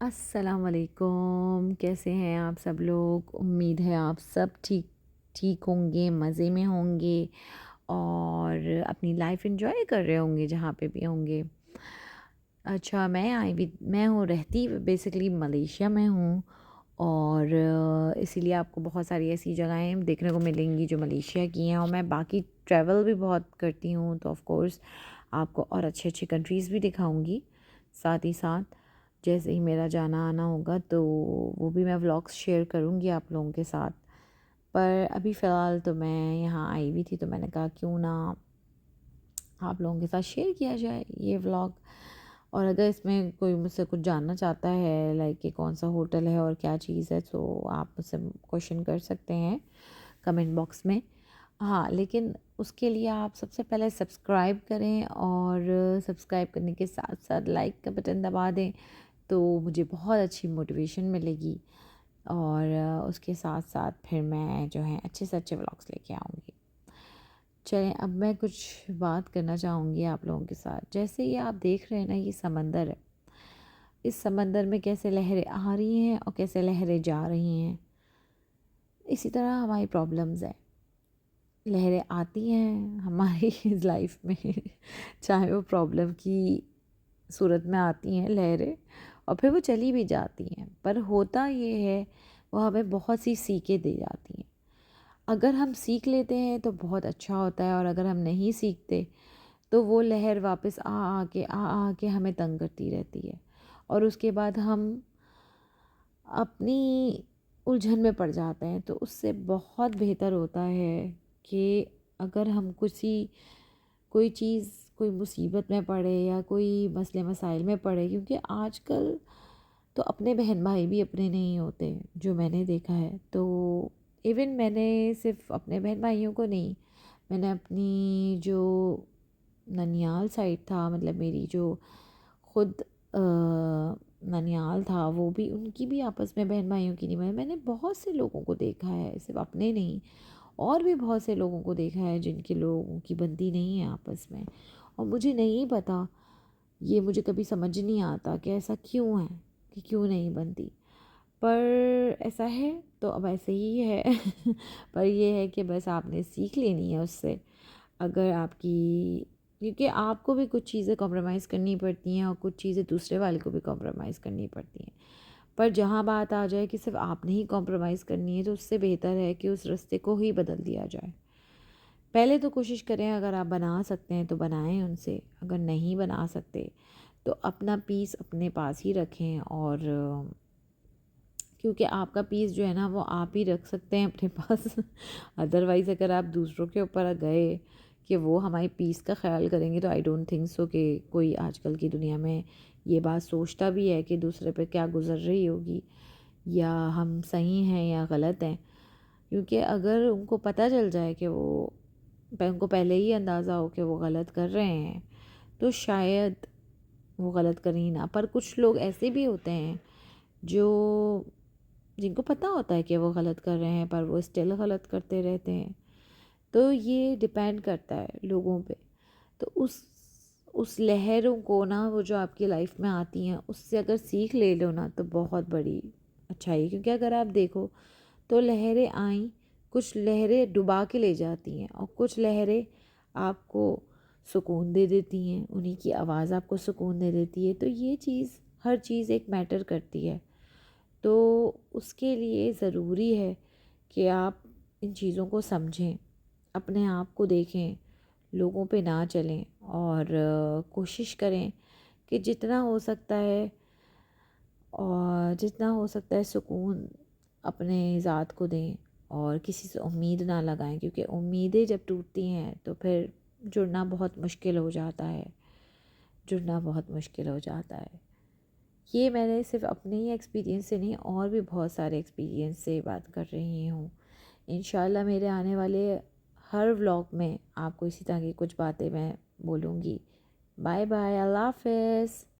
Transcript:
अस्सलाम वालेकुम। कैसे हैं आप सब लोग? उम्मीद है आप सब ठीक ठीक होंगे, मज़े में होंगे और अपनी लाइफ एंजॉय कर रहे होंगे जहाँ पे भी होंगे। अच्छा, मैं हूँ रहती बेसिकली मलेशिया में हूँ और इसीलिए आपको बहुत सारी ऐसी जगहें देखने को मिलेंगी जो मलेशिया की हैं और मैं बाकी ट्रैवल भी बहुत करती हूँ, तो ऑफ़ कोर्स आपको और अच्छी-अच्छी कंट्रीज़ भी दिखाऊँगी। साथ ही साथ जैसे ही मेरा जाना आना होगा तो वो भी मैं व्लॉग्स शेयर करूँगी आप लोगों के साथ। पर अभी फ़िलहाल तो मैं यहाँ आई हुई थी, तो मैंने कहा क्यों ना आप लोगों के साथ शेयर किया जाए ये व्लॉग। और अगर इसमें कोई मुझसे कुछ जानना चाहता है लाइक कि कौन सा होटल है और क्या चीज़ है, तो आप मुझसे क्वेश्चन कर सकते हैं कमेंट बॉक्स में। हाँ, लेकिन उसके लिए आप सबसे पहले सब्सक्राइब करें और सब्सक्राइब करने के साथ साथ लाइक का बटन दबा दें, तो मुझे बहुत अच्छी मोटिवेशन मिलेगी और उसके साथ साथ फिर मैं जो है अच्छे से अच्छे व्लॉग्स लेके आऊँगी। चलें, अब मैं कुछ बात करना चाहूँगी आप लोगों के साथ। जैसे ये आप देख रहे हैं ना, ये समंदर है। इस समंदर में कैसे लहरें आ रही हैं और कैसे लहरें जा रही हैं। इसी तरह हमारी प्रॉब्लम्स हैं। लहरें आती हैं हमारी लाइफ में, चाहे वो प्रॉब्लम की सूरत में आती हैं लहरें, और फिर वो चली भी जाती हैं। पर होता ये है, वो हमें बहुत सी सीखें दे जाती हैं। अगर हम सीख लेते हैं तो बहुत अच्छा होता है, और अगर हम नहीं सीखते तो वो लहर वापस आ के हमें तंग करती रहती है और उसके बाद हम अपनी उलझन में पड़ जाते हैं। तो उससे बहुत बेहतर होता है कि अगर हम कोई चीज़, कोई मुसीबत में पड़े या कोई मसले मसाइल में पड़े, क्योंकि आजकल तो अपने बहन भाई भी अपने नहीं होते, जो मैंने देखा है। तो इवन मैंने सिर्फ अपने बहन भाइयों को नहीं, मैंने अपनी जो ननियाल साइड था, मतलब मेरी जो खुद ननियाल था, वो भी, उनकी भी आपस में बहन भाइयों की नहीं बनी। मैंने बहुत से लोगों को देखा है, सिर्फ अपने नहीं, और भी बहुत से लोगों को देखा है जिनके लोगों की बनती नहीं है आपस में। और मुझे नहीं पता, ये मुझे कभी समझ नहीं आता कि ऐसा क्यों है, कि क्यों नहीं बनती। पर ऐसा है तो अब ऐसे ही है। पर ये है कि बस आपने सीख लेनी है उससे। अगर आपकी, क्योंकि आपको भी कुछ चीज़ें कॉम्प्रोमाइज़ करनी पड़ती हैं और कुछ चीज़ें दूसरे वाले को भी कॉम्प्रोमाइज़ करनी पड़ती हैं। पर जहाँ बात आ जाए कि सिर्फ आपने ही कॉम्प्रोमाइज़ करनी है, तो उससे बेहतर है कि उस रास्ते को ही बदल दिया जाए। पहले तो कोशिश करें, अगर आप बना सकते हैं तो बनाएं उनसे, अगर नहीं बना सकते तो अपना पीस अपने पास ही रखें। और क्योंकि आपका पीस जो है ना, वो आप ही रख सकते हैं अपने पास। अदरवाइज़ अगर आप दूसरों के ऊपर गए कि वो हमारे पीस का ख्याल करेंगे, तो आई डोंट थिंक सो कि कोई आजकल की दुनिया में ये बात सोचता भी है कि दूसरे पे क्या गुजर रही होगी, या हम सही हैं या गलत हैं। क्योंकि अगर उनको पता चल जाए कि उनको पहले ही अंदाज़ा हो कि वो गलत कर रहे हैं, तो शायद वो गलत कर ही ना। पर कुछ लोग ऐसे भी होते हैं जो, जिनको पता होता है कि वो गलत कर रहे हैं, पर वो स्टिल गलत करते रहते हैं। तो ये डिपेंड करता है लोगों पे। तो उस लहरों को ना, वो जो आपकी लाइफ में आती हैं, उससे अगर सीख ले लो ना, तो बहुत बड़ी अच्छाई है। क्योंकि अगर आप देखो तो लहरें आई, कुछ लहरें डुबा के ले जाती हैं और कुछ लहरें आपको सुकून दे देती हैं, उन्हीं की आवाज़ आपको सुकून दे देती है। तो ये चीज़, हर चीज़ एक मैटर करती है। तो उसके लिए ज़रूरी है कि आप इन चीज़ों को समझें, अपने आप को देखें, लोगों पे ना चलें, और कोशिश करें कि जितना हो सकता है, और जितना हो सकता है सुकून अपने ज़ात को दें और किसी से उम्मीद ना लगाएं। क्योंकि उम्मीदें जब टूटती हैं तो फिर जुड़ना बहुत मुश्किल हो जाता है, जुड़ना बहुत मुश्किल हो जाता है। ये मैंने सिर्फ अपने ही एक्सपीरियंस से नहीं, और भी बहुत सारे एक्सपीरियंस से बात कर रही हूँ। इंशाल्लाह मेरे आने वाले हर व्लॉग में आपको इसी तरह की कुछ बातें मैं बोलूँगी। बाय बाय, अल्लाह हाफ़िज़।